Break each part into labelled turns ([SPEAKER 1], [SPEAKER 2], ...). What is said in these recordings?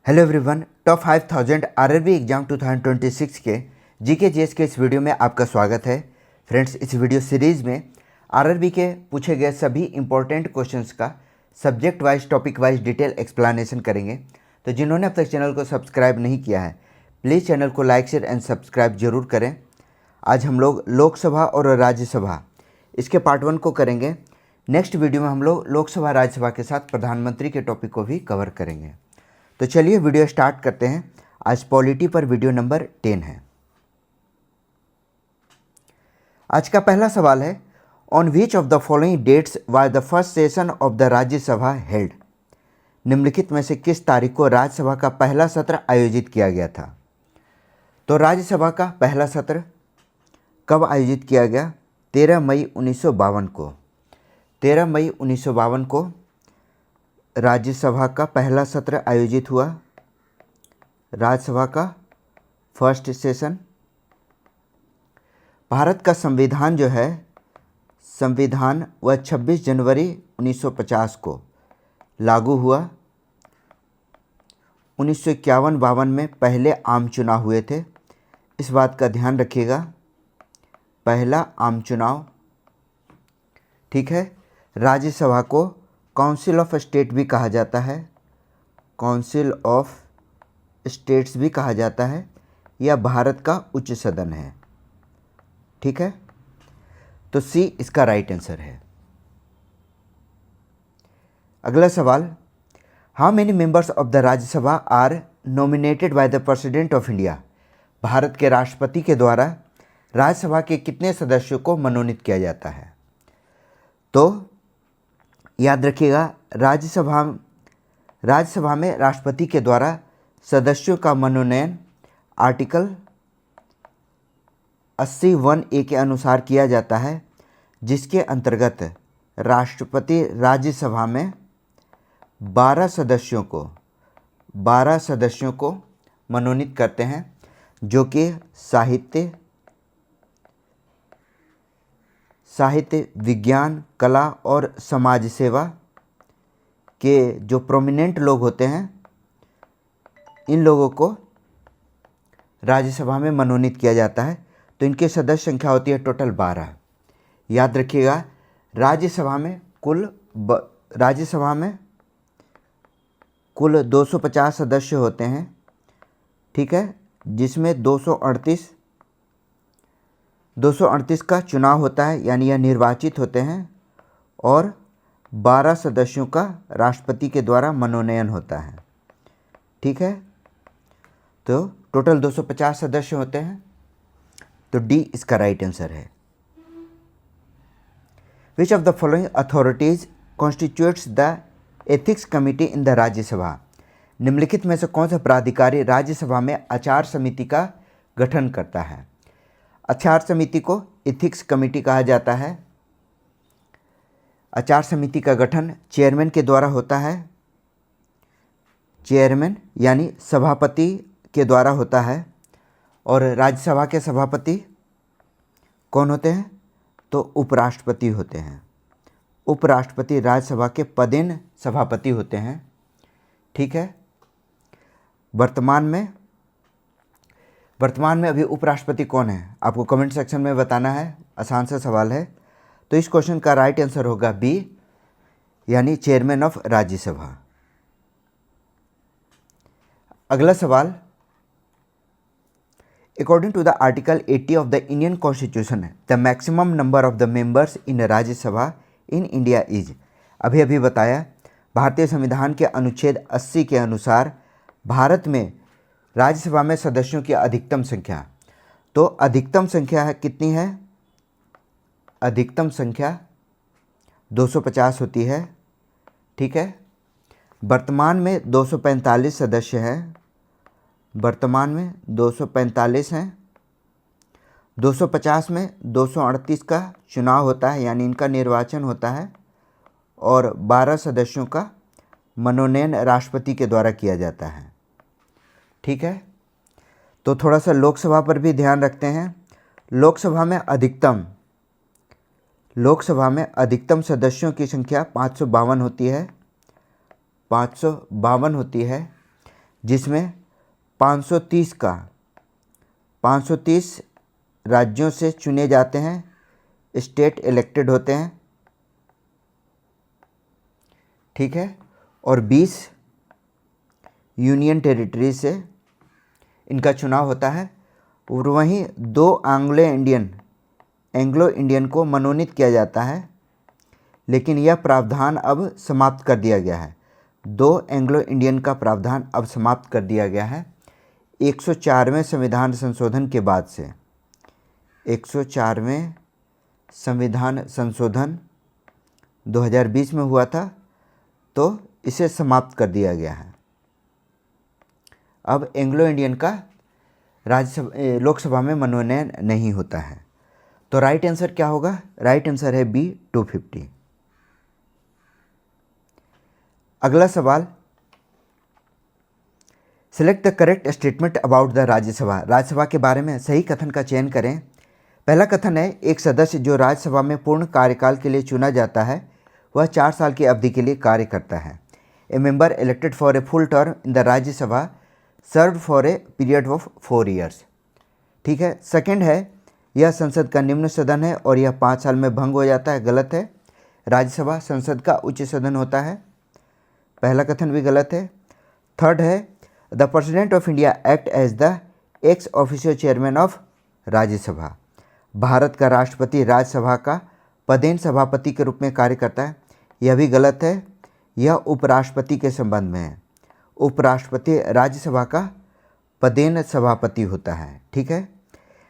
[SPEAKER 1] Hello everyone, top 5000 RRB exam 2026 के GK GS के इस वीडियो में आपका स्वागत है। फ्रेंड्स, इस वीडियो सीरीज़ में आरआरबी के पूछे गए सभी इंपॉर्टेंट क्वेश्चंस का subject wise topic wise detail explanation करेंगे। तो जिन्होंने अब तक चैनल को सब्सक्राइब नहीं किया है, प्लीज़ चैनल को लाइक शेयर एंड सब्सक्राइब जरूर करें। आज हम लोग लोकसभा और राज्यसभा इसके पार्ट 1 को करेंगे। नेक्स्ट वीडियो में हम लोग लोकसभा राज्यसभा के साथ प्रधानमंत्री के टॉपिक को भी कवर करेंगे। तो चलिए वीडियो स्टार्ट करते हैं। आज पॉलिटी पर वीडियो नंबर 10 है। आज का पहला सवाल है, on which of the following dates was the first session of the Rajya Sabha held. निम्नलिखित में से किस तारीख को राज्यसभा का पहला सत्र आयोजित किया गया था। तो राज्यसभा का पहला सत्र कब आयोजित किया गया? 13 मई 1952 को। 13 मई 1952 को राज्यसभा का पहला सत्र आयोजित हुआ। राज्यसभा का फर्स्ट सेशन। भारत का संविधान जो है, संविधान वह 26 जनवरी 1950 को लागू हुआ। 1951-52 में पहले आम चुनाव हुए थे। इस बात का ध्यान रखिएगा, पहला आम चुनाव। ठीक है। राज्यसभा को काउंसिल ऑफ स्टेट भी कहा जाता है, काउंसिल ऑफ स्टेट्स भी कहा जाता है। यह भारत का उच्च सदन है। ठीक है, तो सी इसका राइट आंसर है। अगला सवाल, how many members of the Rajya Sabha are nominated by the president of India. भारत के राष्ट्रपति के द्वारा राज्यसभा के कितने सदस्यों को मनोनीत किया जाता है? तो याद रखिएगा, राज्यसभा में राष्ट्रपति के द्वारा सदस्यों का मनोनयन आर्टिकल 80(1)(a) के अनुसार किया जाता है, जिसके अंतर्गत राष्ट्रपति राज्यसभा में 12 सदस्यों को मनोनीत करते हैं, जो कि साहित्य, विज्ञान, कला और समाज सेवा के जो प्रोमिनेंट लोग होते हैं, इन लोगों को राज्यसभा में मनोनीत किया जाता है। तो इनकी सदस्य संख्या होती है टोटल 12। याद रखिएगा, राज्यसभा में कुल 250 सदस्य होते हैं। ठीक है, जिसमें 238 का चुनाव होता है, यानी यह निर्वाचित होते हैं, और 12 सदस्यों का राष्ट्रपति के द्वारा मनोनयन होता है। ठीक है, तो टोटल 250 सदस्य होते हैं। तो डी इसका राइट आंसर है। विच of the following authorities constitutes the ethics committee in the Rajya Sabha. निम्नलिखित में से कौन सा प्राधिकारी राज्यसभा में आचार समिति का गठन करता है? आचार समिति को एथिक्स कमेटी कहा जाता है। आचार समिति का गठन चेयरमैन के द्वारा होता है। चेयरमैन यानी सभापति के द्वारा होता है। और राज्यसभा के सभापति कौन होते हैं? तो उपराष्ट्रपति होते हैं। उपराष्ट्रपति राज्यसभा के पदेन सभापति होते हैं। ठीक है, वर्तमान में अभी उपराष्ट्रपति कौन है, आपको कमेंट सेक्शन में बताना है। आसान सा सवाल है। तो इस क्वेश्चन का राइट आंसर होगा बी, यानी चेयरमैन ऑफ राज्यसभा। अगला सवाल, according to the article 80 of the Indian constitution the maximum number of the members in Rajya Sabha in India is. अभी बताया, भारतीय संविधान के अनुच्छेद 80 के अनुसार भारत में राज्यसभा में सदस्यों की अधिकतम संख्या, तो अधिकतम संख्या कितनी है? अधिकतम संख्या 250 होती है। ठीक है, वर्तमान में 245 सदस्य हैं। वर्तमान में 245 हैं। 250 में 238 का चुनाव होता है, यानी इनका निर्वाचन होता है, और 12 सदस्यों का मनोनयन राष्ट्रपति के द्वारा किया जाता है। ठीक है, तो थोड़ा सा लोकसभा पर भी ध्यान रखते हैं। लोकसभा में अधिकतम सदस्यों की संख्या 552 होती है। 552 होती है, जिसमें 530 राज्यों से चुने जाते हैं, स्टेट इलेक्टेड होते हैं, ठीक है, और 20 यूनियन टेरिटरी से इनका चुनाव होता है। और वहीं 2 एंग्लो इंडियन को मनोनीत किया जाता है, लेकिन यह प्रावधान अब समाप्त कर दिया गया है। 2 एंग्लो इंडियन का प्रावधान अब समाप्त कर दिया गया है 104वें संविधान संशोधन के बाद से। 104वें संविधान संशोधन 2020 में हुआ था, तो इसे समाप्त कर दिया गया है। अब एंग्लो इंडियन का लोकसभा में मनोनयन नहीं होता है। तो राइट आंसर क्या होगा? राइट आंसर है बी 250। अगला सवाल, select the correct statement about the Rajya Sabha. Rajya Sabha के बारे में सही कथन का चयन करें। पहला कथन है, एक सदस्य जो राज्यसभा में पूर्ण कार्यकाल के लिए चुना जाता है वह 4 साल की अवधि के लिए कार्य करता है। ए member elected for a full term in the Rajya Sabha served for a period of 4 years. ठीक है। सेकंड है, यह संसद का निम्न सदन है और यह 5 साल में भंग हो जाता है। गलत है। राज्यसभा संसद का उच्च सदन होता है। पहला कथन भी गलत है। थर्ड है, the president of India act as the ex officio chairman of Rajya Sabha. भारत का राष्ट्रपति राज्यसभा का पदेन सभापति के रूप में कार्य करता है। यह भी गलत है। यह उपराष्ट्रपति के संबंध में है। उपराष्ट्रपति राज्यसभा का पदेन सभापति होता है। ठीक है।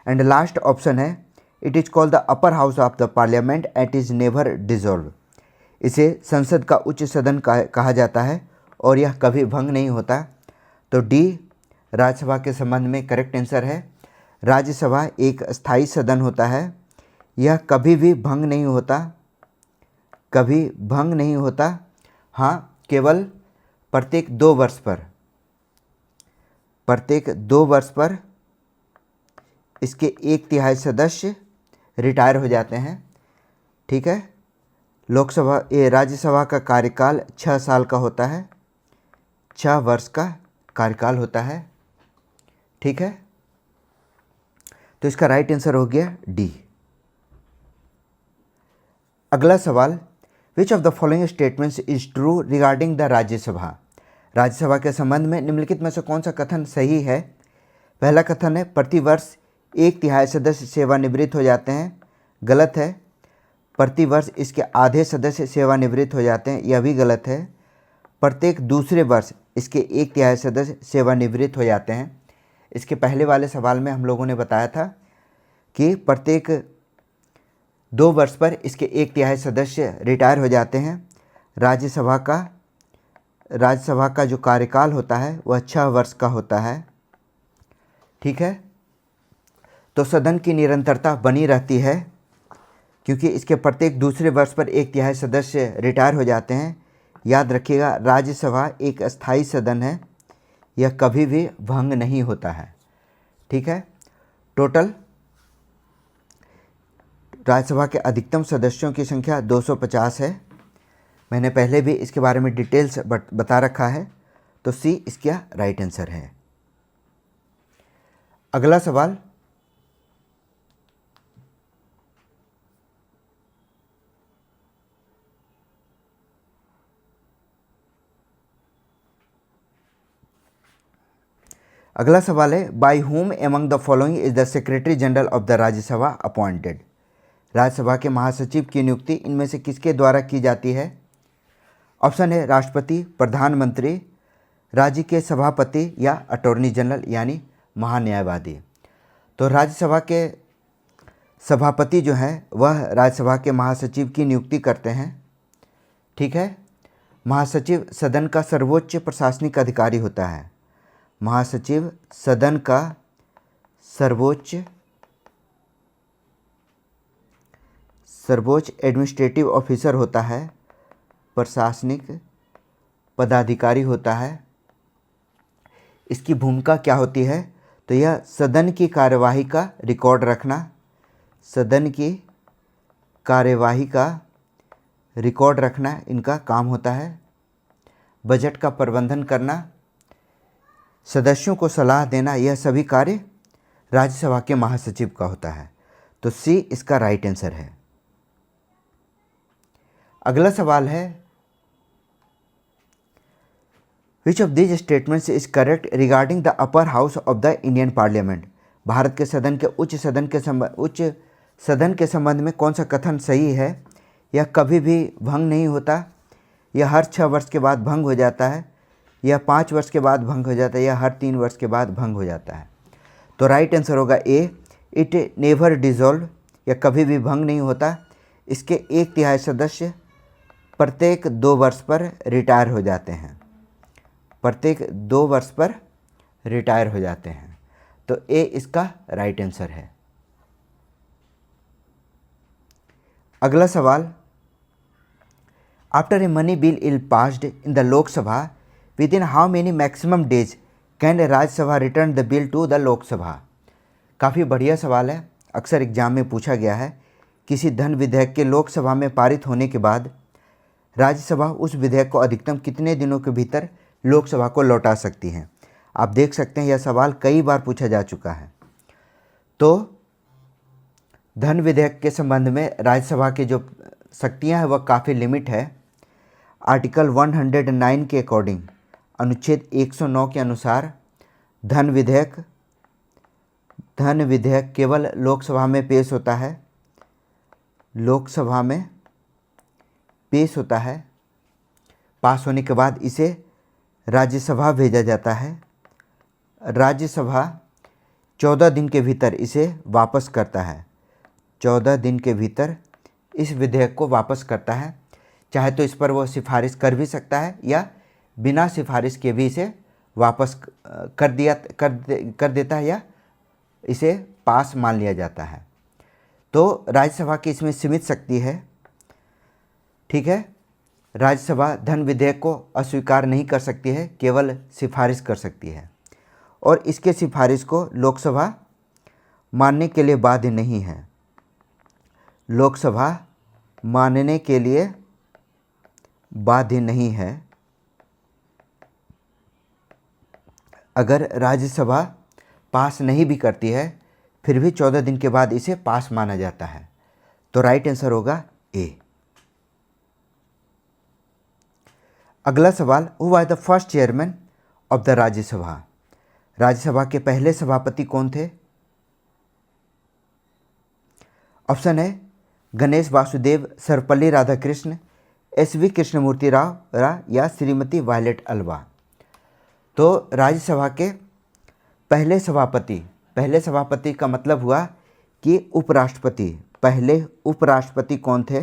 [SPEAKER 1] एंड लास्ट ऑप्शन है, it is called the upper house of the parliament and is never dissolve. इसे संसद का उच्च सदन कहा जाता है और यह कभी भंग नहीं होता। तो डी राज्यसभा के संबंध में करेक्ट आंसर है। राज्यसभा एक स्थायी सदन होता है। यह कभी भी भंग नहीं होता, कभी भंग नहीं होता। हाँ, केवल प्रत्येक 2 वर्ष पर इसके 1/3 सदस्य रिटायर हो जाते हैं। ठीक है। राज्यसभा का कार्यकाल 6 साल का होता है, 6 वर्ष का कार्यकाल होता है। ठीक है। तो इसका राइट आंसर हो गया डी। अगला सवाल, विच of the following statements is true regarding the Rajya Sabha. Rajya Sabha के संबंध में निम्नलिखित में से कौन सा कथन सही है? पहला कथन है, प्रतिवर्ष 1/3 सदस्य सेवानिवृत्त हो जाते हैं। गलत है। प्रतिवर्ष इसके आधे सदस्य सेवानिवृत्त हो जाते हैं। यह भी गलत है। प्रत्येक दूसरे वर्ष इसके 1/3 सदस्य सेवानिवृत्त हो जाते हैं। इसके पहले वाले सवाल में हम लोगों ने बताया था कि प्रत्येक 2 वर्ष पर इसके 1/3 सदस्य रिटायर हो जाते हैं। राज्यसभा का जो कार्यकाल होता है वह 6 वर्ष का होता है। ठीक है। तो सदन की निरंतरता बनी रहती है क्योंकि इसके प्रत्येक दूसरे वर्ष पर 1/3 सदस्य रिटायर हो जाते हैं। याद रखिएगा, राज्यसभा एक अस्थायी सदन है, यह कभी भी भंग नहीं होता है। ठीक है। टोटल राज्यसभा के अधिकतम सदस्यों की संख्या 250 है। मैंने पहले भी इसके बारे में डिटेल्स बता रखा है। तो सी इसका राइट आंसर है। अगला सवाल, है, by whom among the following is the secretary general of the Rajya Sabha appointed. Rajya Sabha के महासचिव की नियुक्ति इनमें से किसके द्वारा की जाती है? ऑप्शन है, राष्ट्रपति, प्रधानमंत्री, राज्य के सभापति या अटॉर्नी जनरल यानी महान्यायवादी। तो राज्यसभा के सभापति जो हैं वह राज्यसभा के महासचिव की नियुक्ति करते हैं। ठीक है। महासचिव सदन का सर्वोच्च प्रशासनिक अधिकारी होता है। महासचिव सदन का सर्वोच्च एडमिनिस्ट्रेटिव ऑफिसर होता है, प्रशासनिक पदाधिकारी होता है। इसकी भूमिका क्या होती है? तो यह सदन की कार्यवाही का रिकॉर्ड रखना, सदन की कार्यवाही का रिकॉर्ड रखना इनका काम होता है। बजट का प्रबंधन करना, सदस्यों को सलाह देना, यह सभी कार्य राज्यसभा के महासचिव का होता है। तो सी इसका राइट आंसर है। अगला सवाल है, which of these statements is correct regarding the upper house of the Indian parliament. Bharat के सदन के उच्च सदन के संबंध में कौन सा कथन सही है? यह कभी भी भंग नहीं होता, यह हर 6 वर्ष के बाद भंग हो जाता है, यह 5 वर्ष के बाद भंग हो जाता है, या हर 3 वर्ष के बाद भंग हो जाता है। तो राइट आंसर होगा ए, इट नेवर डिजॉल्व, यह कभी भी भंग नहीं होता। इसके 1/3 सदस्य प्रत्येक 2 वर्ष पर रिटायर हो जाते हैं, प्रत्येक 2 वर्ष पर रिटायर हो जाते हैं। तो ए इसका राइट आंसर है। अगला सवाल, after a money bill is passed in the Lok Sabha within how many maximum days can Rajya Sabha return the bill to the Lok Sabha. काफ़ी बढ़िया सवाल है, अक्सर एग्जाम में पूछा गया है। किसी धन विधेयक के लोकसभा में पारित होने के बाद राज्यसभा उस विधेयक को अधिकतम कितने दिनों के भीतर लोकसभा को लौटा सकती है। आप देख सकते हैं यह सवाल कई बार पूछा जा चुका है। तो धन विधेयक के संबंध में राज्यसभा की जो शक्तियां हैं वह काफ़ी लिमिट है। आर्टिकल 109 के अकॉर्डिंग, अनुच्छेद 109 के अनुसार धन विधेयक केवल लोकसभा में पेश होता है, लोकसभा में पेश होता है। पास होने के बाद इसे राज्यसभा भेजा जाता है, राज्यसभा 14 दिन के भीतर इसे वापस करता है, 14 दिन के भीतर इस विधेयक को वापस करता है। चाहे तो इस पर वो सिफारिश कर भी सकता है या बिना सिफारिश के भी इसे वापस कर देता है या इसे पास मान लिया जाता है। तो राज्यसभा की इसमें सीमित शक्ति है, ठीक है। राज्यसभा धन विधेयक को अस्वीकार नहीं कर सकती है, केवल सिफारिश कर सकती है, और इसके सिफारिश को लोकसभा मानने के लिए बाध्य नहीं है, लोकसभा मानने के लिए बाध्य नहीं है। अगर राज्यसभा पास नहीं भी करती है फिर भी 14 दिन के बाद इसे पास माना जाता है। तो राइट आंसर होगा ए। अगला सवाल, who was the first chairman of the Rajya Sabha. Rajya Sabha के पहले सभापति कौन थे? ऑप्शन है गणेश वासुदेव, सर्वपल्ली राधाकृष्ण, एस.वी. कृष्णमूर्ति राव या श्रीमती वायलेट अल्वा। तो राज्यसभा के पहले सभापति का मतलब हुआ कि उपराष्ट्रपति। पहले उपराष्ट्रपति कौन थे?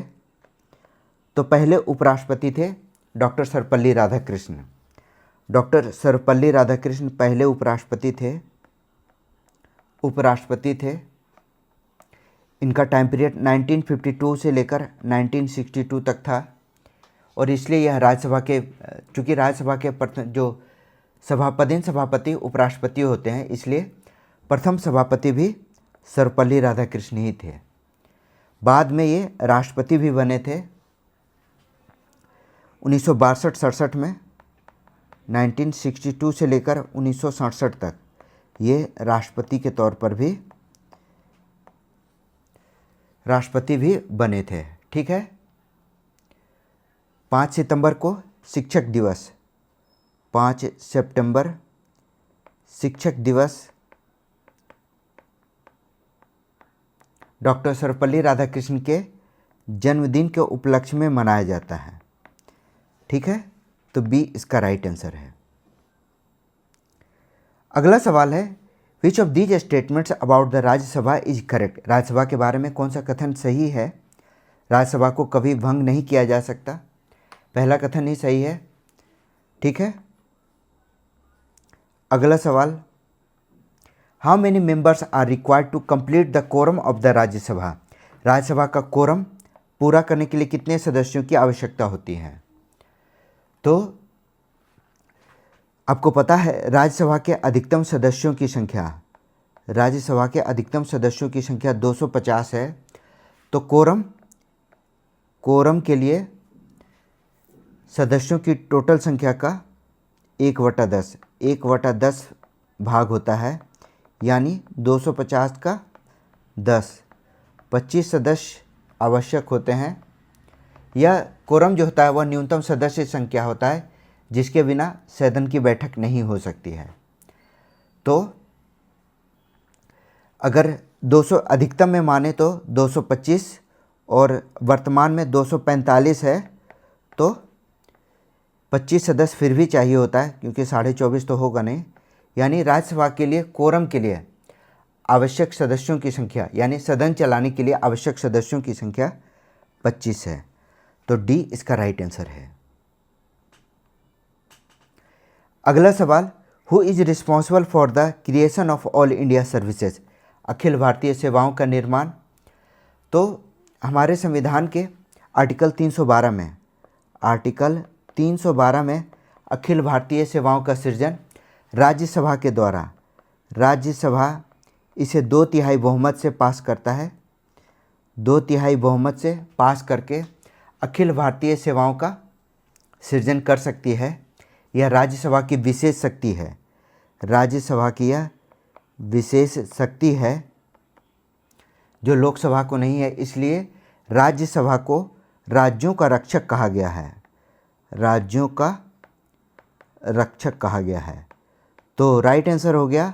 [SPEAKER 1] तो पहले उपराष्ट्रपति थे डॉक्टर सर्वपल्ली राधाकृष्ण। डॉक्टर सर्वपल्ली राधाकृष्ण पहले उपराष्ट्रपति थे। इनका टाइम पीरियड 1952 से लेकर 1962 तक था, और इसलिए यह राज्यसभा के, चूँकि राज्यसभा के जो सभापति उपराष्ट्रपति होते हैं, इसलिए प्रथम सभापति भी सर्वपल्ली राधाकृष्ण ही थे। बाद में ये राष्ट्रपति भी बने थे 1962-67 में। 1962 से लेकर 1967 तक ये राष्ट्रपति के तौर पर भी बने थे, ठीक है। 5 सितंबर को शिक्षक दिवस, 5 सितंबर शिक्षक दिवस डॉक्टर सर्वपल्ली राधाकृष्ण के जन्मदिन के उपलक्ष्य में मनाया जाता है, ठीक है। तो बी इसका राइट आंसर है। अगला सवाल है, which of these statements about the Rajya Sabha is correct. Rajya Sabha के बारे में कौन सा कथन सही है? राज्यसभा को कभी भंग नहीं किया जा सकता, पहला कथन ही सही है, ठीक है। अगला सवाल, how many members are required to complete the quorum of the Rajya Sabha. Rajya Sabha का कोरम पूरा करने के लिए कितने सदस्यों की आवश्यकता होती है? तो आपको पता है राज्यसभा के अधिकतम सदस्यों की संख्या 250 है। तो कोरम के लिए सदस्यों की टोटल संख्या का 1/10 भाग होता है, यानी 250 का 10, 25 सदस्य आवश्यक होते हैं। यह कोरम जो होता है वह न्यूनतम सदस्य संख्या होता है जिसके बिना सदन की बैठक नहीं हो सकती है। तो अगर 200 अधिकतम में माने तो 225 और वर्तमान में 245 है, तो 25 सदस्य फिर भी चाहिए होता है क्योंकि 24.5 तो होगा नहीं। यानी राज्यसभा के लिए कोरम के लिए आवश्यक सदस्यों की संख्या, यानी सदन चलाने के लिए आवश्यक सदस्यों की संख्या 25 है। तो डी इसका राइट आंसर है। अगला सवाल, who is responsible for the creation of all India services, अखिल भारतीय सेवाओं का निर्माण। तो हमारे संविधान के आर्टिकल 312 में अखिल भारतीय सेवाओं का सृजन राज्यसभा के द्वारा, राज्यसभा इसे 2/3 बहुमत से पास करता है। 2/3 बहुमत से पास करके अखिल भारतीय सेवाओं का सृजन कर सकती है। यह राज्यसभा की विशेष शक्ति है। राज्यसभा की यह विशेष शक्ति है जो लोकसभा को नहीं है, इसलिए राज्यसभा को राज्यों का रक्षक कहा गया है। राज्यों का रक्षक कहा गया है। तो राइट आंसर हो गया,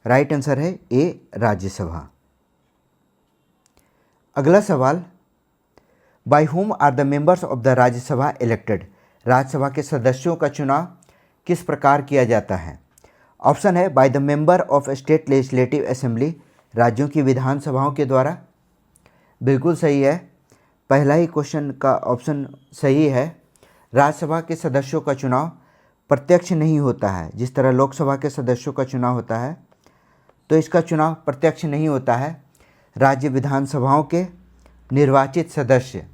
[SPEAKER 1] राइट आंसर है ए, राज्यसभा। अगला सवाल, by whom are the members of the Rajya Sabha elected, Rajya Sabha के सदस्यों का चुनाव किस प्रकार किया जाता है। ऑप्शन है by the member of state legislative assembly, राज्यों की विधानसभाओं के द्वारा। बिल्कुल सही है, पहला ही क्वेश्चन का ऑप्शन सही है। राज्यसभा के सदस्यों का चुनाव प्रत्यक्ष नहीं होता है, जिस तरह लोकसभा के सदस्यों का चुनाव होता है, तो इसका चुनाव प्रत्यक्ष नहीं होता है। राज्य विधानसभाओं के निर्वाचित सदस्य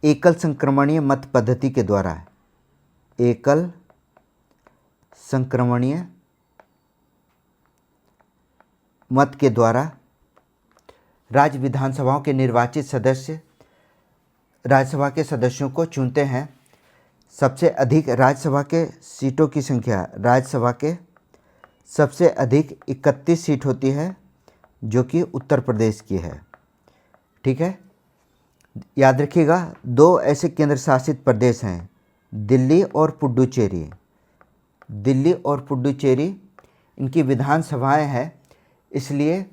[SPEAKER 1] एकल संक्रमणीय मत पद्धति के द्वारा, एकल संक्रमणीय मत के द्वारा राज्य विधानसभाओं के निर्वाचित सदस्य राज्यसभा के सदस्यों को चुनते हैं। सबसे अधिक राज्यसभा के सीटों की संख्या, राज्यसभा के सबसे अधिक 31 सीट होती है, जो कि उत्तर प्रदेश की है। ठीक है, याद रखिएगा, 2 ऐसे केंद्र शासित प्रदेश हैं, दिल्ली और पुडुचेरी। दिल्ली और पुडुचेरी इनकी विधानसभाएं हैं, इसलिए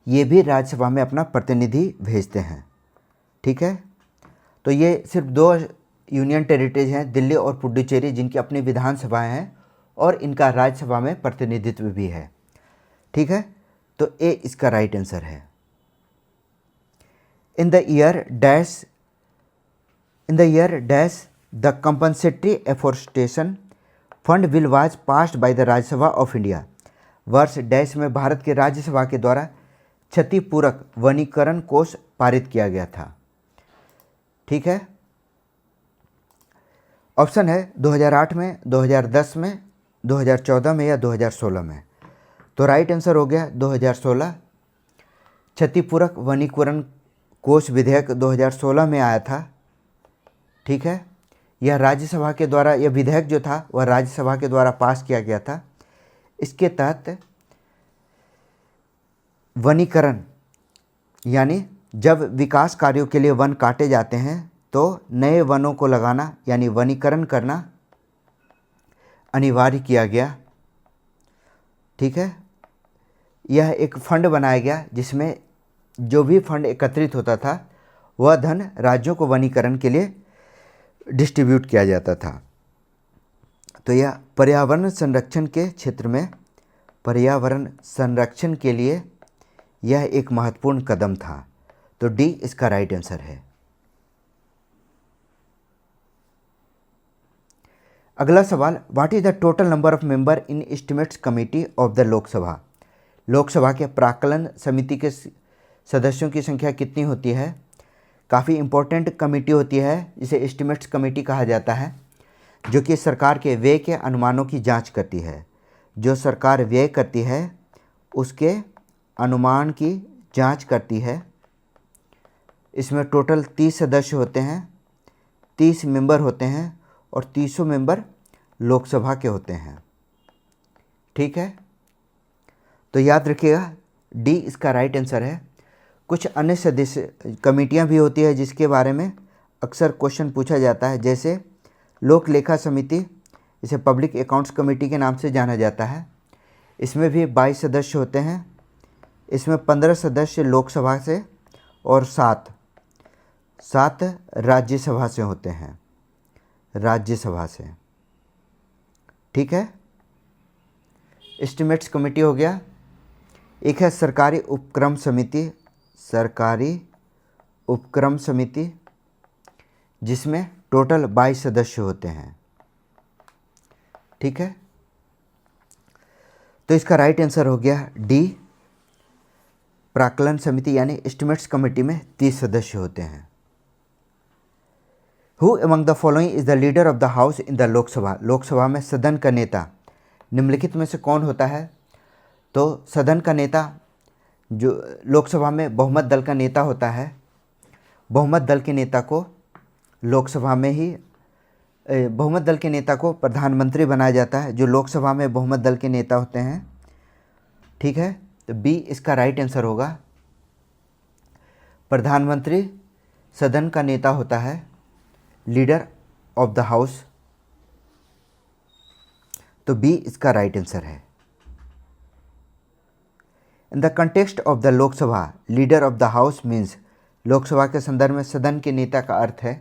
[SPEAKER 1] ये भी राज्यसभा में अपना प्रतिनिधि भेजते हैं। ठीक है, तो ये सिर्फ 2 यूनियन टेरिटरीज हैं, दिल्ली और पुडुचेरी, जिनकी अपनी विधानसभाएं हैं और इनका राज्यसभा में प्रतिनिधित्व भी है। ठीक है, तो ए इसका राइट आंसर है। In the year dash the compensatory afforestation fund bill was passed by the Rajya Sabha of India, वर्ष डैश में भारत के राज्यसभा के द्वारा क्षतिपूरक वनीकरण कोष पारित किया गया था। ठीक है, ऑप्शन है 2008 में, 2010 में, 2014 में या 2016 में। तो राइट आंसर हो गया 2016। क्षतिपूरक वनीकरण कोष विधेयक 2016 में आया था। ठीक है, यह राज्यसभा के द्वारा, यह विधेयक जो था वह राज्यसभा के द्वारा पास किया गया था। इसके तहत वनीकरण, यानी जब विकास कार्यों के लिए वन काटे जाते हैं तो नए वनों को लगाना, यानी वनीकरण करना अनिवार्य किया गया। ठीक है, यह एक फंड बनाया गया जिसमें जो भी फंड एकत्रित होता था वह धन राज्यों को वनीकरण के लिए डिस्ट्रीब्यूट किया जाता था। तो यह पर्यावरण संरक्षण के क्षेत्र में, पर्यावरण संरक्षण के लिए यह एक महत्वपूर्ण कदम था। तो डी इसका राइट आंसर है। अगला सवाल, what is the total number of member in estimates committee of the Lok Sabha, Lok Sabha के प्राक्कलन समिति के सदस्यों की संख्या कितनी होती है। काफ़ी इम्पोर्टेंट कमेटी होती है जिसे एस्टिमेट्स कमेटी कहा जाता है, जो कि सरकार के व्यय के अनुमानों की जांच करती है। जो सरकार व्यय करती है उसके अनुमान की जांच करती है। इसमें टोटल 30 सदस्य होते हैं, 30 मेंबर होते हैं और 30 मेंबर लोकसभा के होते हैं। ठीक है, तो याद रखिएगा डी इसका राइट आंसर है। कुछ अन्य सदस्य कमेटियां भी होती है जिसके बारे में अक्सर क्वेश्चन पूछा जाता है, जैसे लोक लेखा समिति, इसे पब्लिक अकाउंट्स कमेटी के नाम से जाना जाता है। इसमें भी 22 सदस्य होते हैं। इसमें 15 सदस्य लोकसभा से और 7 राज्यसभा से होते हैं, राज्यसभा से। ठीक है, एस्टिमेट्स कमेटी हो गया। एक है सरकारी उपक्रम समिति, सरकारी उपक्रम समिति, जिसमें टोटल 22 सदस्य होते हैं। ठीक है, तो इसका राइट आंसर हो गया डी, प्राक्कलन समिति यानी एस्टिमेट्स कमेटी में 30 सदस्य होते हैं। Who among the following is the leader of the house in the Lok Sabha, Lok Sabha में सदन का नेता निम्नलिखित में से कौन होता है? तो सदन का नेता जो लोकसभा में बहुमत दल का नेता होता है, बहुमत दल के नेता को लोकसभा में ही बहुमत दल के नेता को प्रधानमंत्री बनाया जाता है, जो लोकसभा में बहुमत दल के नेता होते हैं। ठीक है, तो बी इसका राइट आंसर होगा। प्रधानमंत्री सदन का नेता होता है, लीडर ऑफ द हाउस, तो बी इसका राइट आंसर है। In the context of the Lok Sabha, leader of the house means, Lok Sabha के संदर्भ में सदन के नेता का अर्थ है,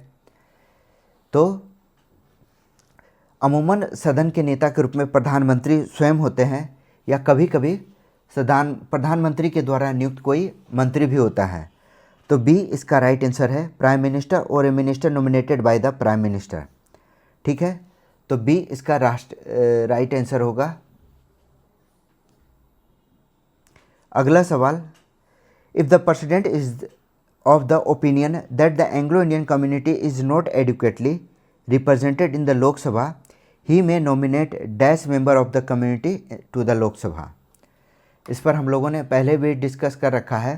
[SPEAKER 1] तो अमूमन सदन के नेता के रूप में प्रधानमंत्री स्वयं होते हैं, या कभी कभी प्रधानमंत्री के द्वारा नियुक्त कोई मंत्री भी होता है। तो बी इसका राइट आंसर है, प्राइम मिनिस्टर और a minister nominated by the prime minister. ठीक है, तो बी इसका राइट आंसर होगा। अगला सवाल, if the president is of the opinion that the Anglo Indian community is not adequately represented in the Lok Sabha, he may nominate dash member of the community to the Lok Sabha. इस पर हम लोगों ने पहले भी डिस्कस कर रखा है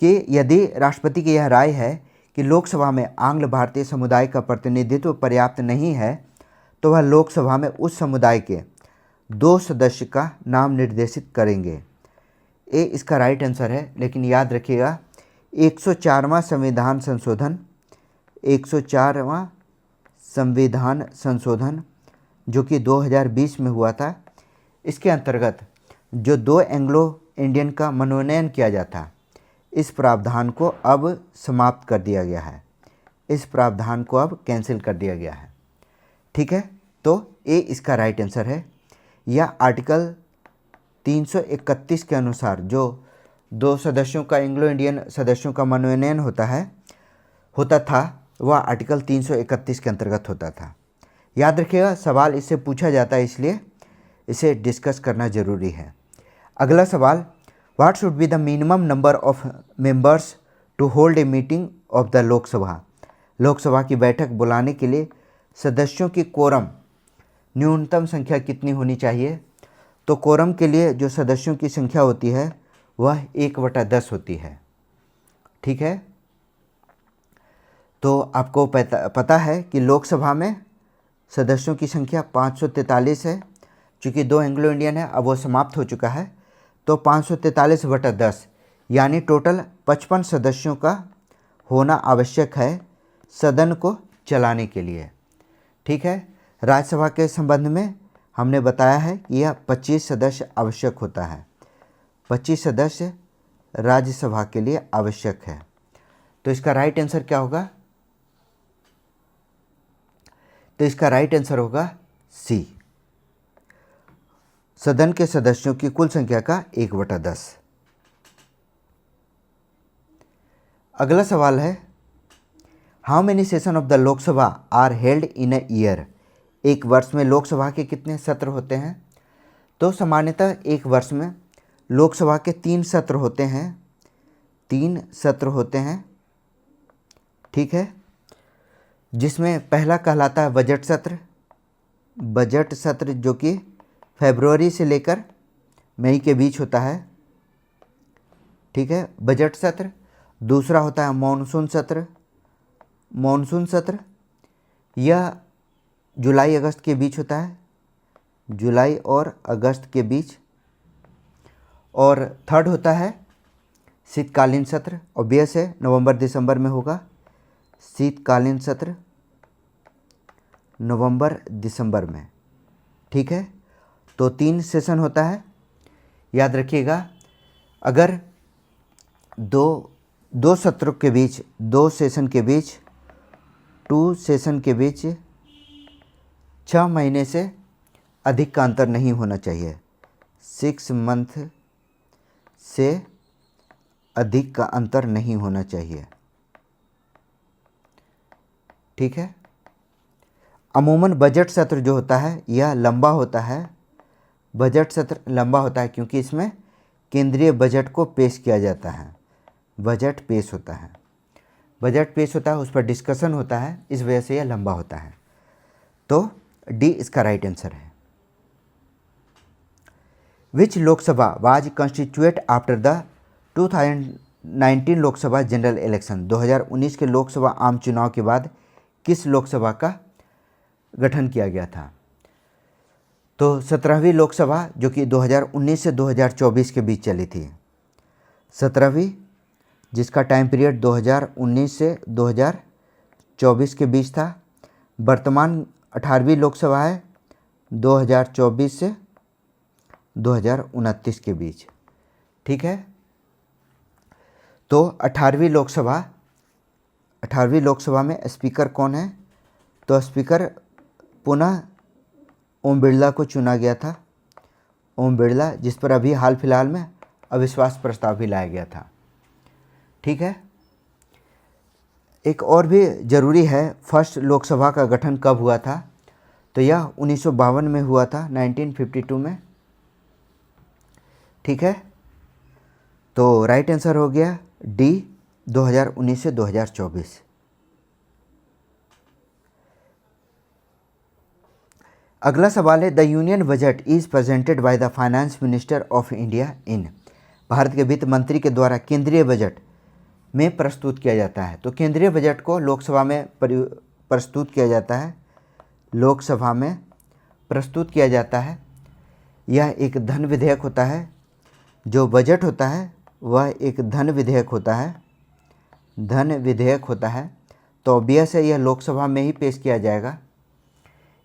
[SPEAKER 1] कि यदि राष्ट्रपति की यह राय है कि लोकसभा में आंग्ल भारतीय समुदाय का प्रतिनिधित्व पर्याप्त नहीं है, तो वह लोकसभा में उस समुदाय के 2 सदस्य का नाम निर्देशित करेंगे। ए इसका राइट आंसर है, लेकिन याद रखिएगा 104वां संविधान संशोधन, 104वां संविधान संशोधन जो कि 2020 में हुआ था, इसके अंतर्गत जो 2 एंग्लो इंडियन का मनोनयन किया जाता, इस प्रावधान को अब समाप्त कर दिया गया है, इस प्रावधान को अब कैंसिल कर दिया गया है। ठीक है, तो ए इसका राइट आंसर है। या आर्टिकल 331 के अनुसार जो 2 सदस्यों का एंग्लो इंडियन सदस्यों का मनोनयन होता था, वह आर्टिकल 331 के अंतर्गत होता था। याद रखिएगा, सवाल इससे पूछा जाता है, इसलिए इसे डिस्कस करना जरूरी है। अगला सवाल, what should be the minimum number of members to hold a meeting of the Lok Sabha, Lok Sabha की बैठक बुलाने के लिए सदस्यों की कोरम न्यूनतम संख्या कितनी होनी चाहिए? तो कोरम के लिए जो सदस्यों की संख्या होती है वह 1/10 होती है। ठीक है, तो आपको पता है कि लोकसभा में सदस्यों की संख्या 543 है। चूँकि 2 एंग्लो इंडियन है, अब वो समाप्त हो चुका है, तो 543/10 यानी टोटल 55 सदस्यों का होना आवश्यक है सदन को चलाने के लिए। ठीक है, राज्यसभा के संबंध में हमने बताया है कि यह 25 सदस्य आवश्यक होता है, 25 सदस्य राज्यसभा के लिए आवश्यक है। तो इसका राइट आंसर क्या होगा? तो इसका राइट आंसर होगा सी, सदन के सदस्यों की कुल संख्या का 1/10। अगला सवाल है, how many session of the Lok Sabha are held in a year, एक वर्ष में लोकसभा के कितने सत्र होते हैं? तो सामान्यतः एक वर्ष में लोकसभा के 3 सत्र होते हैं, 3 सत्र होते हैं। ठीक है, जिसमें पहला कहलाता है बजट सत्र, बजट सत्र जो कि फरवरी से लेकर मई के बीच होता है। ठीक है, बजट सत्र। दूसरा होता है मॉनसून सत्र, मॉनसून सत्र यह जुलाई अगस्त के बीच होता है, जुलाई और अगस्त के बीच। और थर्ड होता है शीतकालीन सत्र, ऑब्वियस है नवंबर दिसंबर में होगा, शीतकालीन सत्र नवंबर दिसंबर में। ठीक है, तो 3 सेशन होता है, याद रखिएगा। अगर दो सत्रों के बीच, 2 सेशन के बीच, 2 सेशन के बीच 6 महीने से अधिक का अंतर नहीं होना चाहिए, 6 मंथ से अधिक का अंतर नहीं होना चाहिए। ठीक है, अमूमन बजट सत्र जो होता है यह लंबा होता है, बजट सत्र लंबा होता है क्योंकि इसमें केंद्रीय बजट को पेश किया जाता है, बजट पेश होता है, बजट पेश होता है, उस पर डिस्कशन होता है, इस वजह से यह लंबा होता है। तो डी इसका राइट आंसर है। Which Lok Sabha was constitute after the 2019 Lok Sabha general election, 2019 के लोकसभा आम चुनाव के बाद किस लोकसभा का गठन किया गया था? तो 17वीं लोकसभा, जो कि 2019 से 2024 के बीच चली थी, 17वीं, जिसका टाइम पीरियड 2019 से 2024 के बीच था। वर्तमान 18वीं लोकसभा है, 2024 से 2029 के बीच। ठीक है, तो 18वीं लोकसभा में स्पीकर कौन है? तो स्पीकर पुनः ओम बिरला को चुना गया था, ओम बिरला, जिस पर अभी हाल फिलहाल में अविश्वास प्रस्ताव भी लाया गया था। ठीक है, एक और भी ज़रूरी है, फर्स्ट लोकसभा का गठन कब हुआ था? तो यह 1952 में हुआ था, 1952 में। ठीक है, तो राइट आंसर हो गया डी, 2019 से 2024। अगला सवाल है, the union budget is presented by the finance minister of India in, Bharat के वित्त मंत्री के द्वारा केंद्रीय बजट में प्रस्तुत किया जाता है। तो केंद्रीय बजट को लोकसभा में प्रस्तुत किया जाता है, लोकसभा में प्रस्तुत किया जाता है। यह एक धन विधेयक होता है, जो बजट होता है वह एक धन विधेयक होता है, धन विधेयक होता है। तो ऑब्वियस है यह लोकसभा में ही पेश किया जाएगा,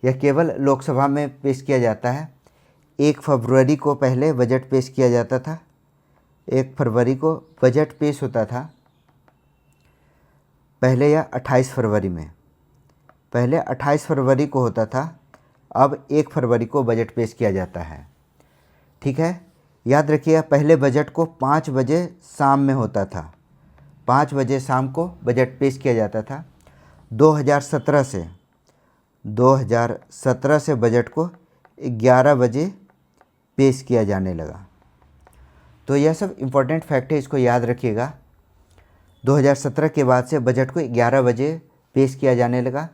[SPEAKER 1] यह केवल लोकसभा में पेश किया जाता है। 1 फरवरी को पहले बजट पेश किया जाता था, 1 फरवरी को बजट पेश होता था पहले, या 28 फरवरी में, पहले 28 फरवरी को होता था, अब 1 फरवरी को बजट पेश किया जाता है। ठीक है, याद रखिए पहले बजट को 5 बजे शाम में होता था, 5 बजे शाम को बजट पेश किया जाता था। 2017 से बजट को 11 बजे पेश किया जाने लगा। तो यह सब इम्पोर्टेंट फैक्ट है, इसको याद रखिएगा। 2017 के बाद से बजट को 11 बजे पेश किया जाने लगा।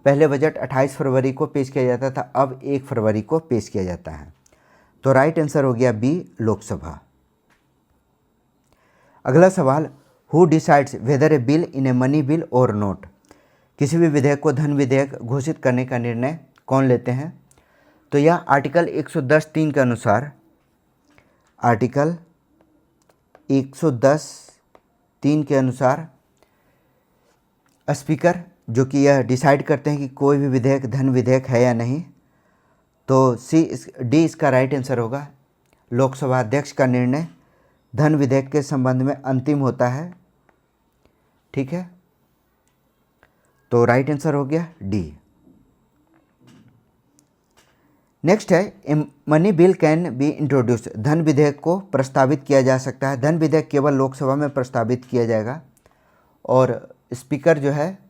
[SPEAKER 1] पहले बजट 28 फरवरी को पेश किया जाता था, अब 1 फरवरी को पेश किया जाता है। तो राइट आंसर हो गया बी, लोकसभा। अगला सवाल, who decides whether A bill in A money bill और नोट, किसी भी विधेयक को धन विधेयक घोषित करने का निर्णय कौन लेते हैं? तो यह आर्टिकल 110(3) के अनुसार, आर्टिकल 110(3) के अनुसार स्पीकर, जो कि यह डिसाइड करते हैं कि कोई भी विधेयक धन विधेयक है या नहीं। तो डी इसका राइट आंसर होगा। लोकसभा अध्यक्ष का निर्णय धन विधेयक के संबंध में अंतिम होता है। ठीक है, तो राइट आंसर हो गया डी। नेक्स्ट है, money bill can be introduced, धन विधेयक को प्रस्तावित किया जा सकता है। धन विधेयक केवल लोकसभा में प्रस्तावित किया जाएगा और स्पीकर जो है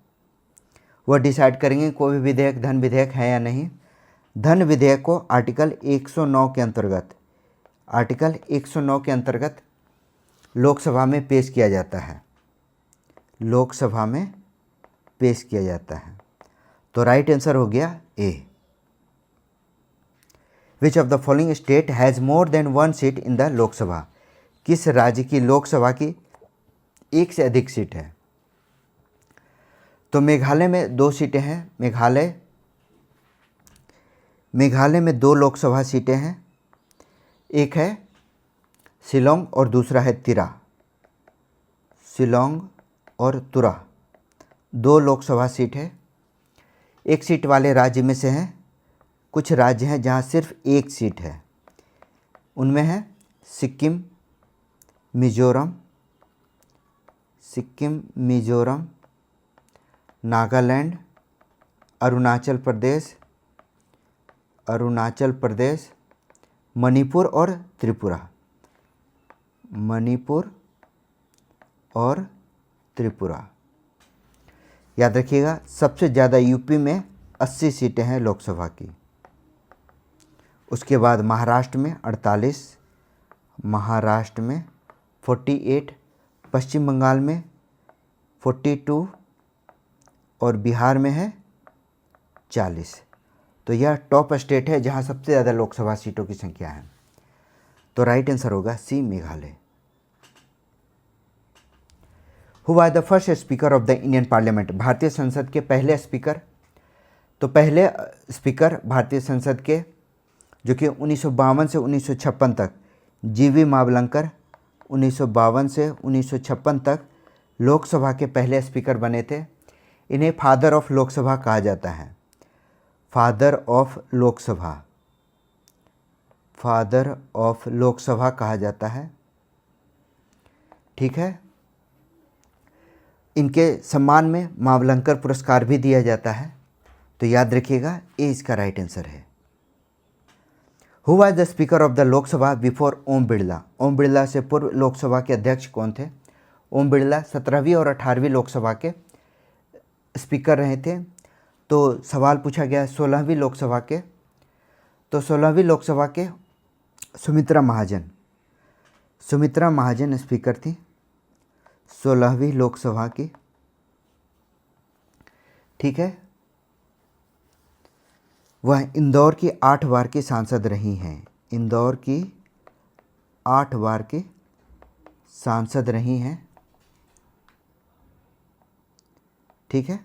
[SPEAKER 1] वह डिसाइड करेंगे कोई भी विधेयक धन विधेयक है या नहीं। धन विधेयक को आर्टिकल 109 के अंतर्गत, आर्टिकल 109 के अंतर्गत लोकसभा में पेश किया जाता है, लोकसभा में पेश किया जाता है। तो राइट आंसर हो गया A. Which of the following state has more than 1 seat in the Lok Sabha, किस राज्य की लोकसभा की 1 से अधिक सीट है? तो मेघालय में 2 सीटें हैं, मेघालय मेघालय में 2 लोकसभा सीटें हैं, एक है शिलोंग और दूसरा है तिरा। शिलोंग और तुरा 2 लोकसभा सीट है। एक सीट वाले राज्य में से हैं, कुछ राज्य हैं जहां सिर्फ एक सीट है, उनमें है सिक्किम, मिजोरम, नागालैंड, अरुणाचल प्रदेश, मणिपुर और त्रिपुरा। याद रखिएगा, सबसे ज़्यादा यूपी में 80 सीटें हैं लोकसभा की। उसके बाद महाराष्ट्र में 48, 48, पश्चिम बंगाल में 42 और बिहार में है 40। तो यह टॉप स्टेट है जहां सबसे ज़्यादा लोकसभा सीटों की संख्या है। तो राइट आंसर होगा C, Meghalaya. Who was the first speaker of the Indian parliament? भारतीय संसद के पहले स्पीकर। तो पहले स्पीकर भारतीय संसद के, जो कि 1952 से 1956 तक जीवी मावलंकर 1952 से 1956 तक लोकसभा के पहले स्पीकर बने थे। इन्हें फादर ऑफ लोकसभा कहा जाता है। फादर ऑफ लोकसभा कहा जाता है। ठीक है। इनके सम्मान में मावलंकर पुरस्कार भी दिया जाता है। तो याद रखिएगा, ये इसका राइट आंसर है। Who was the speaker of the Lok Sabha before Om Birla? Om Birla से पूर्व लोकसभा के अध्यक्ष कौन थे? ओम बिरला 17वीं और 18वीं लोकसभा के स्पीकर रहे थे। तो सवाल पूछा गया 16वीं लोकसभा के, तो 16वीं लोकसभा के सुमित्रा महाजन स्पीकर थी 16वीं लोकसभा की। ठीक है। वह इंदौर की 8 बार की सांसद रही हैं। इंदौर की 8 बार की सांसद रही हैं। ठीक है।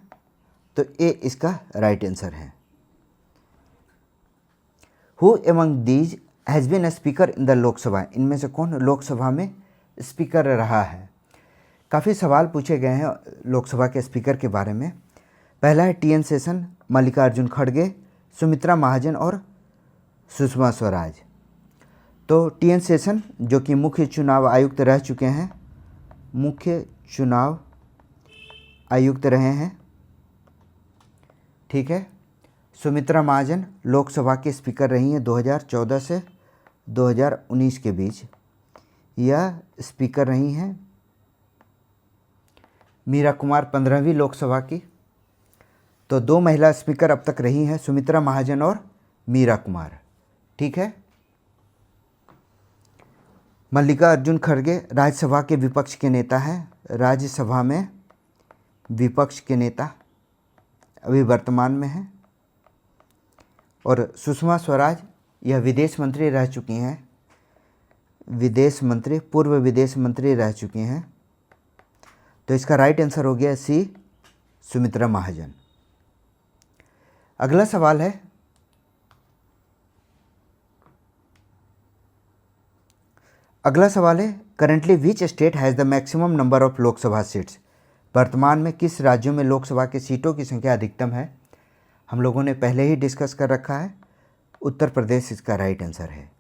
[SPEAKER 1] तो ये इसका राइट आंसर है। Who among these has been a speaker in the Lok Sabha? इनमें से कौन लोकसभा में स्पीकर रहा है? काफ़ी सवाल पूछे गए हैं लोकसभा के स्पीकर के बारे में। पहला है TN शेषन, मल्लिकार्जुन खड़गे, सुमित्रा महाजन और सुषमा स्वराज। तो TN शेषन जो कि मुख्य चुनाव आयुक्त रह चुके हैं, मुख्य चुनाव आयुक्त रहे हैं। ठीक है। सुमित्रा महाजन लोकसभा के स्पीकर रही हैं 2014 से 2019 के बीच। यह स्पीकर रही हैं। मीरा कुमार 15वीं लोकसभा की। तो 2 महिला स्पीकर अब तक रही हैं, सुमित्रा महाजन और मीरा कुमार। ठीक है। मल्लिकार्जुन खड़गे राज्यसभा के विपक्ष के नेता हैं, राज्यसभा में विपक्ष के नेता अभी वर्तमान में हैं। और सुषमा स्वराज यह विदेश मंत्री रह चुकी हैं, पूर्व विदेश मंत्री रह चुकी हैं। तो इसका राइट आंसर हो गया सी, सुमित्रा महाजन। अगला सवाल है, currently which state has the maximum number of Lok Sabha seats? वर्तमान में किस राज्यों में लोकसभा की सीटों की संख्या अधिकतम है? हम लोगों ने पहले ही डिस्कस कर रखा है, उत्तर प्रदेश इसका राइट आंसर है।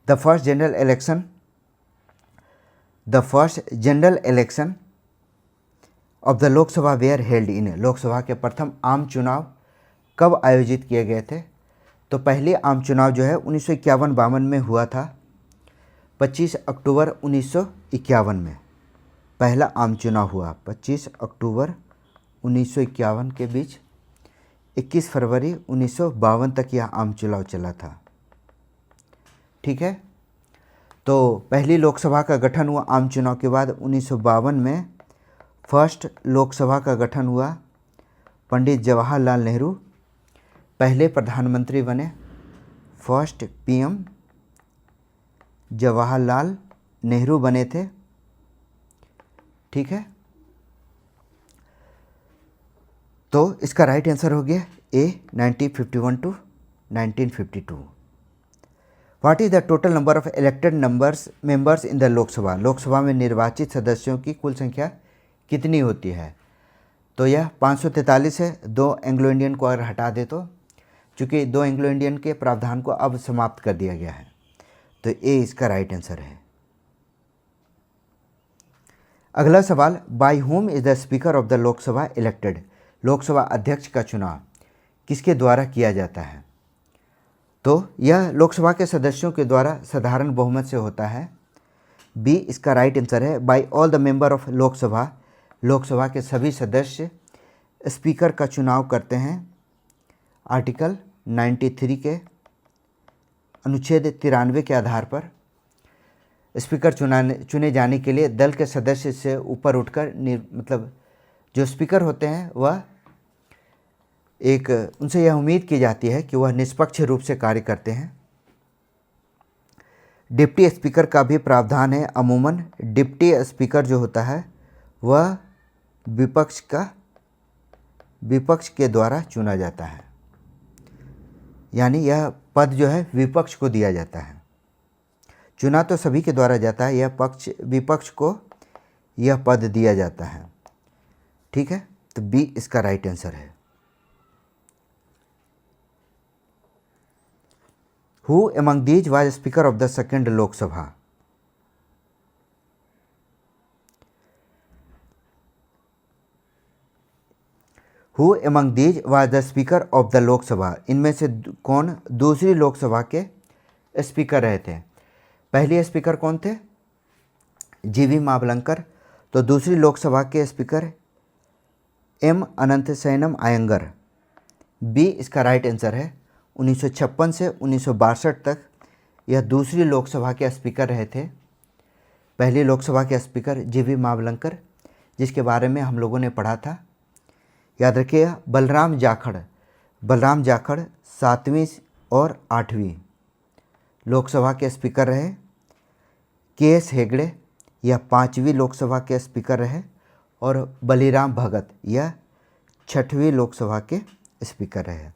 [SPEAKER 1] The first general election of the Lok Sabha where held in? Lok Sabha के प्रथम आम चुनाव कब आयोजित किए गए थे? तो पहले आम चुनाव जो है 1951-52 में हुआ था, 25 अक्टूबर 1951 में पहला आम चुनाव हुआ। 25 अक्टूबर 1951 के बीच 21 फरवरी 1952 तक यह आम चुनाव चला था। ठीक है। तो पहली लोकसभा का गठन हुआ आम चुनाव के बाद 1952 में फर्स्ट लोकसभा का गठन हुआ। पंडित जवाहरलाल नेहरू पहले प्रधानमंत्री बने, फर्स्ट PM जवाहरलाल नेहरू बने थे। ठीक है। तो इसका राइट आंसर हो गया A 1951 to 1952। What is the total number of elected members in the Lok Sabha? Lok Sabha में निर्वाचित सदस्यों की कुल संख्या कितनी होती है? तो यह 543 है। 2 एंग्लो इंडियन को अगर हटा दे तो, चूँकि 2 एंग्लो इंडियन के प्रावधान को अब समाप्त कर दिया गया है, तो ए इसका राइट आंसर है। अगला सवाल, by whom is the speaker of the Lok Sabha elected? Lok Sabha अध्यक्ष का चुनाव किसके द्वारा किया जाता है? तो यह लोकसभा के सदस्यों के द्वारा साधारण बहुमत से होता है। बी इसका राइट आंसर है। By all the member of Lok Sabha, Lok Sabha के सभी सदस्य स्पीकर का चुनाव करते हैं। आर्टिकल 93 के अनुच्छेद 93 के आधार पर स्पीकर चुने जाने के लिए दल के सदस्य से ऊपर उठकर मतलब जो स्पीकर होते हैं वह उनसे यह उम्मीद की जाती है कि वह निष्पक्ष रूप से कार्य करते हैं। डिप्टी स्पीकर का भी प्रावधान है। अमूमन डिप्टी स्पीकर जो होता है वह विपक्ष के द्वारा चुना जाता है, यानी यह पद जो है विपक्ष को दिया जाता है। चुना तो सभी के द्वारा जाता है, यह विपक्ष को यह पद दिया जाता है। ठीक है, तो बी इसका राइट आंसर है। Who among these was Speaker of the second Lok Sabha? Who among these was the Speaker of the Lok Sabha? इनमें से कौन दूसरी लोकसभा के स्पीकर रहे थे? पहले स्पीकर कौन थे? जीवी मावलंकर। तो दूसरी लोकसभा के स्पीकर एम अनंतशयनम अयंगर। बी इसका राइट आंसर है। 1956 से 1962 तक यह दूसरी लोकसभा के स्पीकर रहे थे। पहली लोकसभा के स्पीकर जीवी मावलंकर, जिसके बारे में हम लोगों ने पढ़ा था, याद रखिएगा। बलराम जाखड़ 7वीं और 8वीं लोकसभा के स्पीकर रहे। के.एस. हेगड़े यह 5वीं लोकसभा के स्पीकर रहे और बलिराम भगत यह 6वीं लोकसभा के स्पीकर रहे।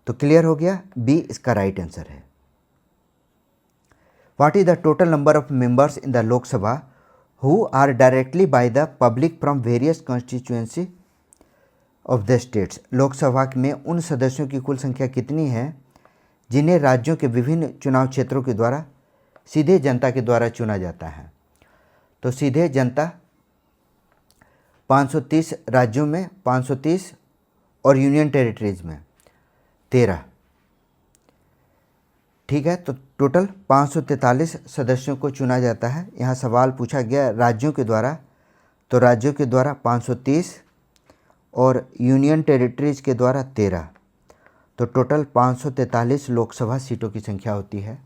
[SPEAKER 1] तो क्लियर हो गया, बी इसका राइट आंसर है। What is the total number of members in the Lok Sabha who are directly by the public from various constituency of the states? Lok Sabha में उन सदस्यों की कुल संख्या कितनी है जिन्हें राज्यों के विभिन्न चुनाव क्षेत्रों के द्वारा सीधे जनता के द्वारा चुना जाता है? तो सीधे जनता 530 राज्यों में 530 और यूनियन टेरिटरीज में 13। ठीक है, तो टोटल 543 सदस्यों को चुना जाता है। यहाँ सवाल पूछा गया राज्यों के द्वारा, तो राज्यों के द्वारा 530 और यूनियन टेरिटरीज के द्वारा 13, तो टोटल 543 लोकसभा सीटों की संख्या होती है।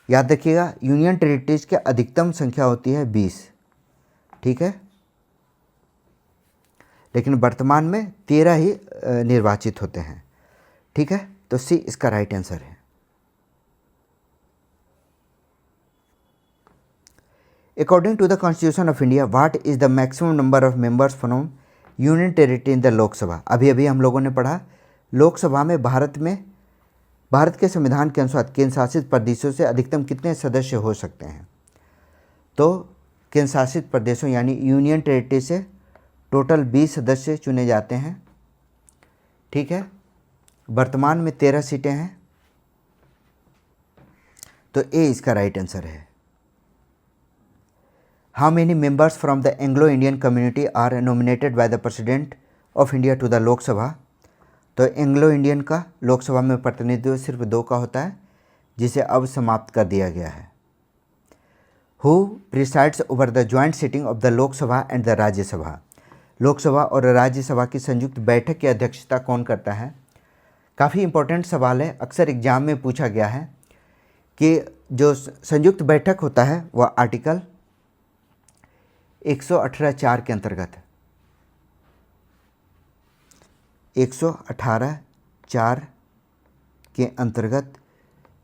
[SPEAKER 1] याद रखिएगा, यूनियन टेरिटरीज की अधिकतम संख्या होती है 20। ठीक है, लेकिन वर्तमान में 13 ही निर्वाचित होते हैं। ठीक है, तो सी इसका राइट आंसर है। According to the constitution of India, what is the maximum number of members from union territory in the Lok Sabha? अभी हम लोगों ने पढ़ा, लोकसभा में भारत के संविधान के अनुसार केंद्र शासित प्रदेशों से अधिकतम कितने सदस्य हो सकते हैं? तो केंद्र शासित प्रदेशों यानी यूनियन टेरिटरी से टोटल 20 सदस्य चुने जाते हैं। ठीक है, वर्तमान में 13 सीटें हैं, तो ए इसका राइट आंसर है। How many members from the Anglo Indian community are nominated by the president of India to the Lok Sabha? तो एंग्लो इंडियन का लोकसभा में प्रतिनिधित्व सिर्फ 2 का होता है, जिसे अब समाप्त कर दिया गया है। Who presides over the joint sitting of the Lok Sabha and the Rajya Sabha? Lok Sabha और राज्यसभा की संयुक्त बैठक की अध्यक्षता कौन करता है? काफ़ी इंपॉर्टेंट सवाल है, अक्सर एग्जाम में पूछा गया है कि जो संयुक्त बैठक होता है वह आर्टिकल 118(4) के अंतर्गत 118(4) के अंतर्गत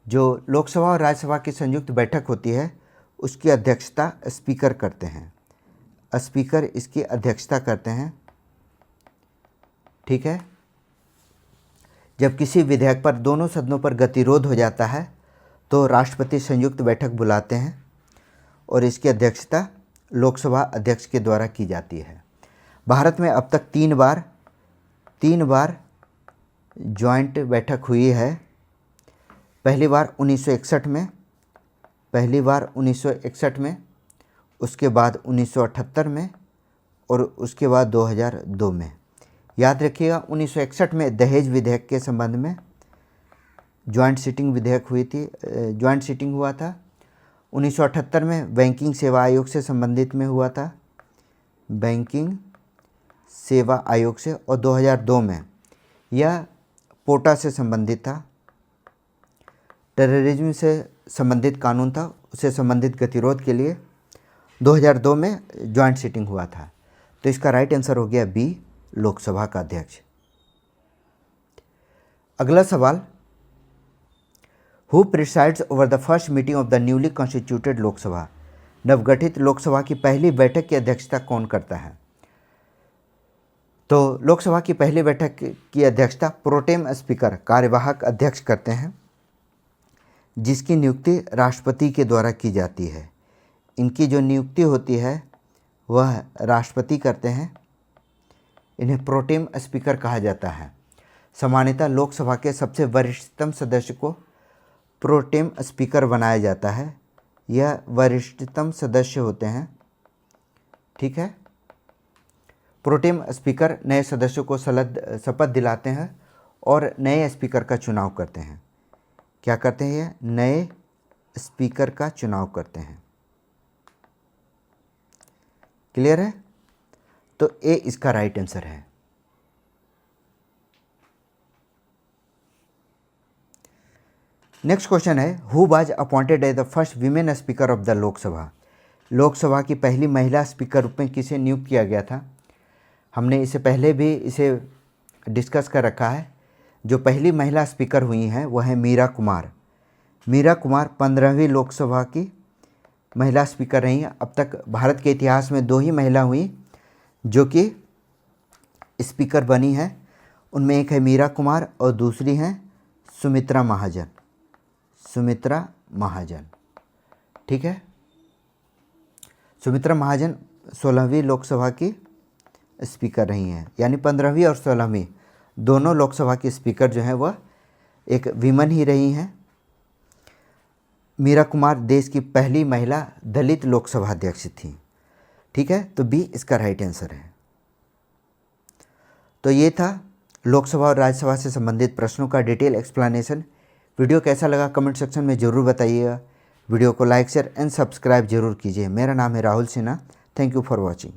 [SPEAKER 1] जो लोकसभा और राज्यसभा की संयुक्त बैठक होती है उसकी अध्यक्षता स्पीकर करते हैं। स्पीकर इसकी अध्यक्षता करते हैं। ठीक है, जब किसी विधेयक पर दोनों सदनों पर गतिरोध हो जाता है तो राष्ट्रपति संयुक्त बैठक बुलाते हैं और इसकी अध्यक्षता लोकसभा अध्यक्ष के द्वारा की जाती है। भारत में अब तक तीन बार जॉइंट बैठक हुई है। पहली बार 1961 में, उसके बाद 1978 में और उसके बाद 2002 में। याद रखिएगा 1961 में दहेज विधेयक के संबंध में जॉइंट सिटिंग हुआ था। 1978 में बैंकिंग सेवा आयोग से संबंधित में हुआ था, बैंकिंग सेवा आयोग से, और 2002 में यह पोटा से संबंधित था, टेररिज्म से संबंधित कानून था, उससे संबंधित गतिरोध के लिए 2002 में जॉइंट सिटिंग हुआ था। तो इसका राइट आंसर हो गया बी, लोकसभा का अध्यक्ष। अगला सवाल, who presides over the first meeting of the newly constituted Lok Sabha. नवगठित लोकसभा की पहली बैठक की अध्यक्षता कौन करता है? तो लोकसभा की पहली बैठक की अध्यक्षता प्रोटेम स्पीकर, कार्यवाहक अध्यक्ष करते हैं, जिसकी नियुक्ति राष्ट्रपति के द्वारा की जाती है। इनकी जो नियुक्ति होती है वह राष्ट्रपति करते हैं। इन्हें प्रोटेम स्पीकर कहा जाता है। सामान्यतः लोकसभा के सबसे वरिष्ठतम सदस्य को प्रोटेम स्पीकर बनाया जाता है। यह वरिष्ठतम सदस्य होते हैं, ठीक है। प्रोटेम स्पीकर नए सदस्यों को शपथ दिलाते हैं और नए स्पीकर का चुनाव करते हैं। क्या करते हैं ये? नए स्पीकर का चुनाव करते हैं। क्लियर है? तो ए इसका राइट आंसर है। नेक्स्ट क्वेश्चन है, who was appointed as the first women speaker of the Lok Sabha. Lok Sabha की पहली महिला स्पीकर रूप में किसे नियुक्त किया गया था? हमने इससे पहले भी इसे डिस्कस कर रखा है। जो पहली महिला स्पीकर हुई हैं वह है मीरा कुमार। मीरा कुमार 15वीं लोकसभा की महिला स्पीकर रही हैं। अब तक भारत के इतिहास में 2 ही महिला हुई जो कि स्पीकर बनी हैं। उनमें एक है मीरा कुमार और दूसरी हैं सुमित्रा महाजन, ठीक है। सुमित्रा महाजन 16वीं लोकसभा की स्पीकर रही हैं, यानी 15वीं और 16वीं दोनों लोकसभा की स्पीकर जो हैं वह एक वीमन ही रही हैं। मीरा कुमार देश की पहली महिला दलित लोकसभा अध्यक्ष थी, ठीक है। तो बी इसका राइट आंसर है। तो ये था लोकसभा और राज्यसभा से संबंधित प्रश्नों का डिटेल एक्सप्लेनेशन। वीडियो कैसा लगा कमेंट सेक्शन में ज़रूर बताइएगा। वीडियो को लाइक, शेयर एंड सब्सक्राइब जरूर कीजिए। मेरा नाम है Rahul Sinha. Thank you for watching.